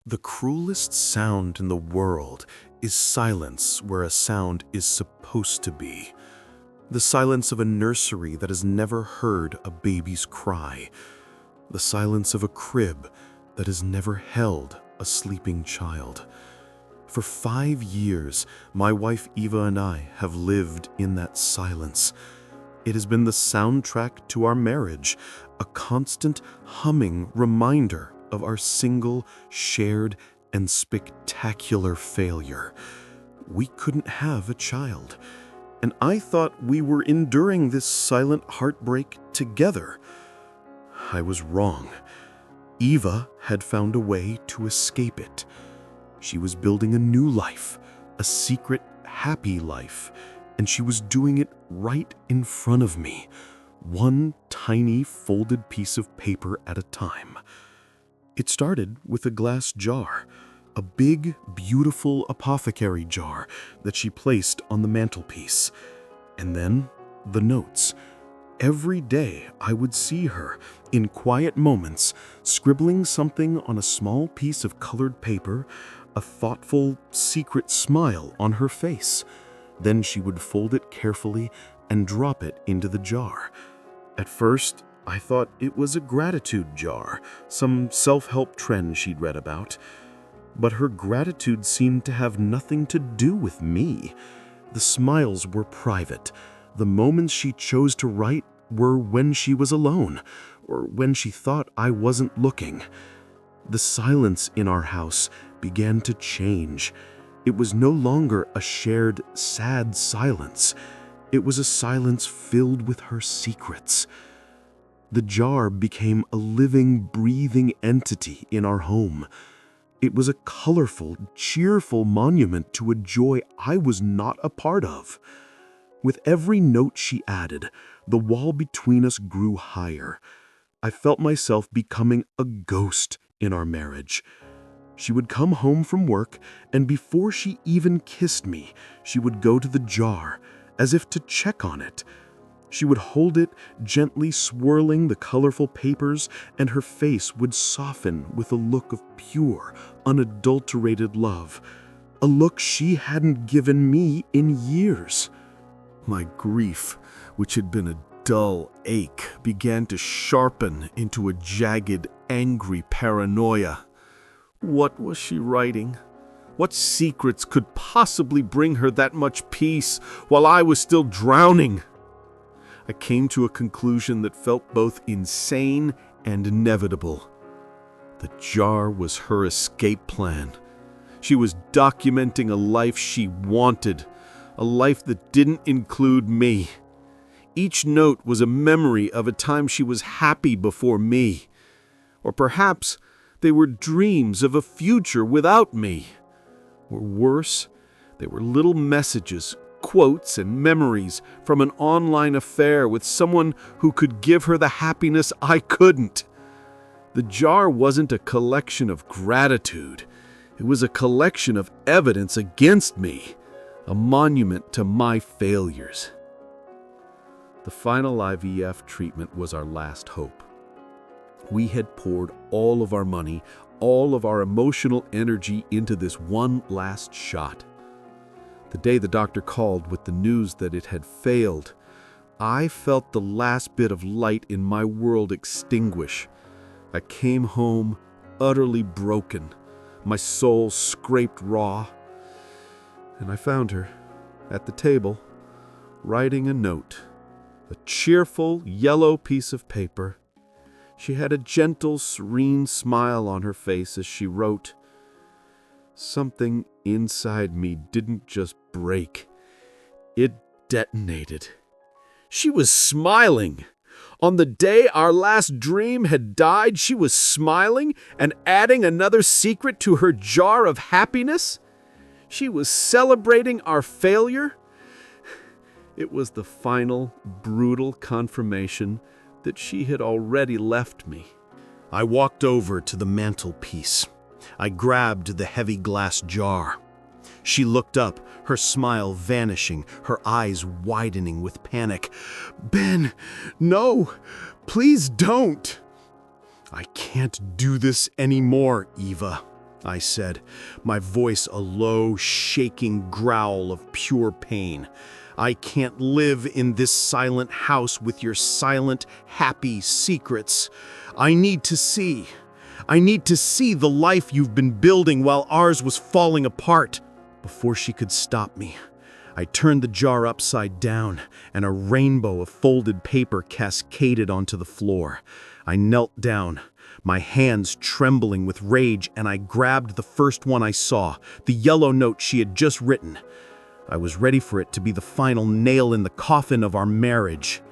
The cruelest sound in the world is silence where a sound is supposed to be. The silence of a nursery that has never heard a baby's cry. The silence of a crib that has never held a sleeping child. For 5 years, my wife Eva and I have lived in that silence. It has been the soundtrack to our marriage, a constant humming reminder of our single, shared, and spectacular failure. We couldn't have a child, and I thought we were enduring this silent heartbreak together. I was wrong. Eva had found a way to escape it. She was building a new life, a secret, happy life, and she was doing it right in front of me, one tiny folded piece of paper at a time. It started with a glass jar, a big, beautiful apothecary jar that she placed on the mantelpiece. And then the notes. Every day I would see her, in quiet moments, scribbling something on a small piece of colored paper, a thoughtful, secret smile on her face. Then she would fold it carefully and drop it into the jar. At first, I thought it was a gratitude jar, some self-help trend she'd read about. But her gratitude seemed to have nothing to do with me. The smiles were private. The moments she chose to write were when she was alone, or when she thought I wasn't looking. The silence in our house began to change. It was no longer a shared, sad silence. It was a silence filled with her secrets. The jar became a living, breathing entity in our home. It was a colorful, cheerful monument to a joy I was not a part of. With every note she added, the wall between us grew higher. I felt myself becoming a ghost in our marriage. She would come home from work, and before she even kissed me, she would go to the jar, as if to check on it. She would hold it, gently swirling the colorful papers, and her face would soften with a look of pure, unadulterated love, a look she hadn't given me in years. My grief, which had been a dull ache, began to sharpen into a jagged, angry paranoia. What was she writing? What secrets could possibly bring her that much peace while I was still drowning? I came to a conclusion that felt both insane and inevitable. The jar was her escape plan. She was documenting a life she wanted, a life that didn't include me. Each note was a memory of a time she was happy before me. Or perhaps they were dreams of a future without me. Or worse, they were little messages, quotes, and memories from an online affair with someone who could give her the happiness I couldn't. The jar wasn't a collection of gratitude. It was a collection of evidence against me, a monument to my failures. The final IVF treatment was our last hope. We had poured all of our money, all of our emotional energy into this one last shot. The day the doctor called with the news that it had failed, I felt the last bit of light in my world extinguish. I came home utterly broken, my soul scraped raw, and I found her at the table, writing a note, a cheerful yellow piece of paper. She had a gentle, serene smile on her face as she wrote. Something inside me didn't just break. It detonated. She was smiling. On the day our last dream had died, she was smiling and adding another secret to her jar of happiness. She was celebrating our failure. It was the final, brutal confirmation that she had already left me. I walked over to the mantelpiece. I grabbed the heavy glass jar. She looked up, her smile vanishing, her eyes widening with panic. "Ben, no, please don't." "I can't do this anymore, Eva." I said, my voice a low, shaking growl of pure pain. I can't live in this silent house with your silent, happy secrets. I need to see. I need to see the life you've been building while ours was falling apart. Before she could stop me, I turned the jar upside down, and a rainbow of folded paper cascaded onto the floor. I knelt down, my hands trembling with rage, and I grabbed the first one I saw, the yellow note she had just written. I was ready for it to be the final nail in the coffin of our marriage.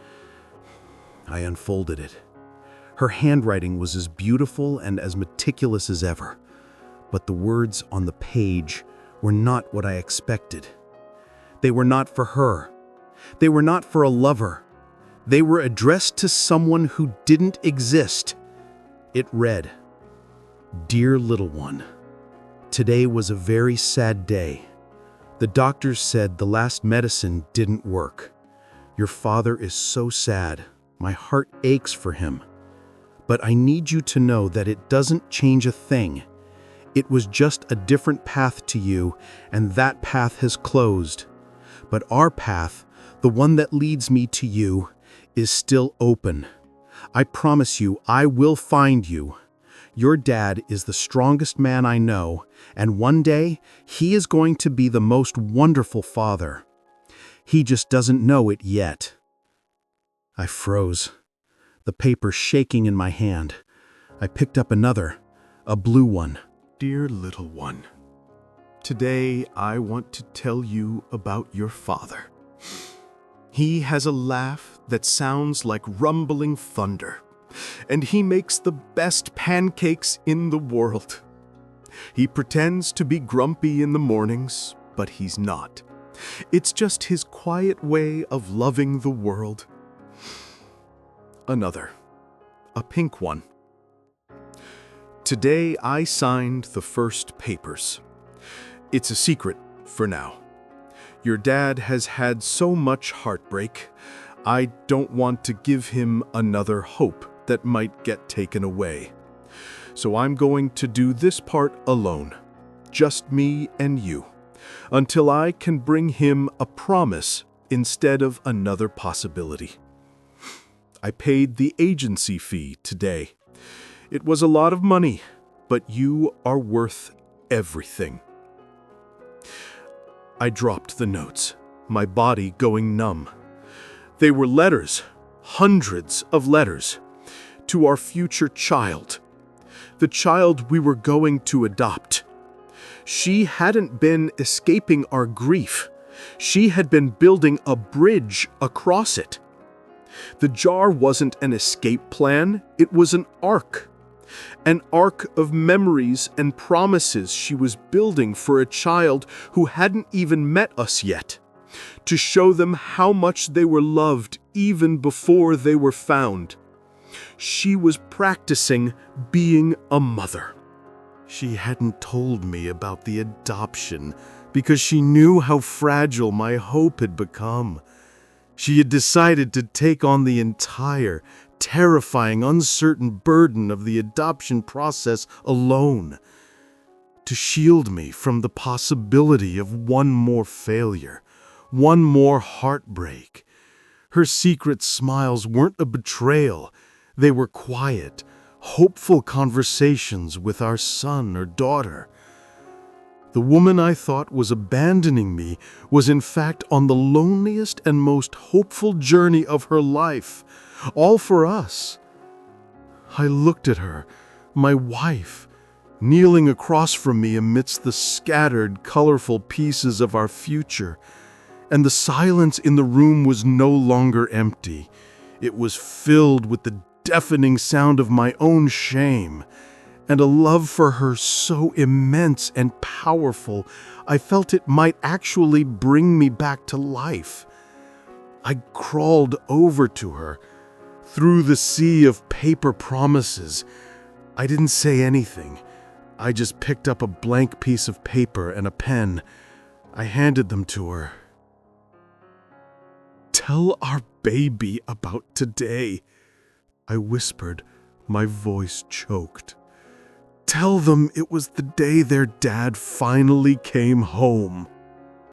I unfolded it. Her handwriting was as beautiful and as meticulous as ever, but the words on the page were not what I expected. They were not for her. They were not for a lover. They were addressed to someone who didn't exist. It read, "Dear little one, today was a very sad day. The doctors said the last medicine didn't work. Your father is so sad. My heart aches for him. But I need you to know that it doesn't change a thing. It was just a different path to you, and that path has closed. But our path, the one that leads me to you, is still open. I promise you, I will find you. Your dad is the strongest man I know, and one day he is going to be the most wonderful father. He just doesn't know it yet." I froze, the paper shaking in my hand. I picked up another, a blue one. "Dear little one, today I want to tell you about your father. He has a laugh that sounds like rumbling thunder, and he makes the best pancakes in the world. He pretends to be grumpy in the mornings, but he's not. It's just his quiet way of loving the world." Another, a pink one. "Today I signed the first papers. It's a secret for now. Your dad has had so much heartbreak. I don't want to give him another hope that might get taken away. So I'm going to do this part alone, just me and you, until I can bring him a promise instead of another possibility. I paid the agency fee today. It was a lot of money, but you are worth everything." I dropped the notes, my body going numb. They were letters, hundreds of letters, to our future child, the child we were going to adopt. She hadn't been escaping our grief. She had been building a bridge across it. The jar wasn't an escape plan, it was an ark of memories and promises she was building for a child who hadn't even met us yet, to show them how much they were loved even before they were found. She was practicing being a mother. She hadn't told me about the adoption because she knew how fragile my hope had become. She had decided to take on the entire, terrifying, uncertain burden of the adoption process alone, to shield me from the possibility of one more failure, one more heartbreak. Her secret smiles weren't a betrayal. They were quiet, hopeful conversations with our son or daughter. The woman I thought was abandoning me was in fact on the loneliest and most hopeful journey of her life, all for us. I looked at her, my wife, kneeling across from me amidst the scattered, colorful pieces of our future, and the silence in the room was no longer empty. It was filled with the deafening sound of my own shame, and a love for her so immense and powerful, I felt it might actually bring me back to life. I crawled over to her, through the sea of paper promises. I didn't say anything. I just picked up a blank piece of paper and a pen. I handed them to her. "Tell our baby about today," I whispered, my voice choked. Tell them it was the day their dad finally came home.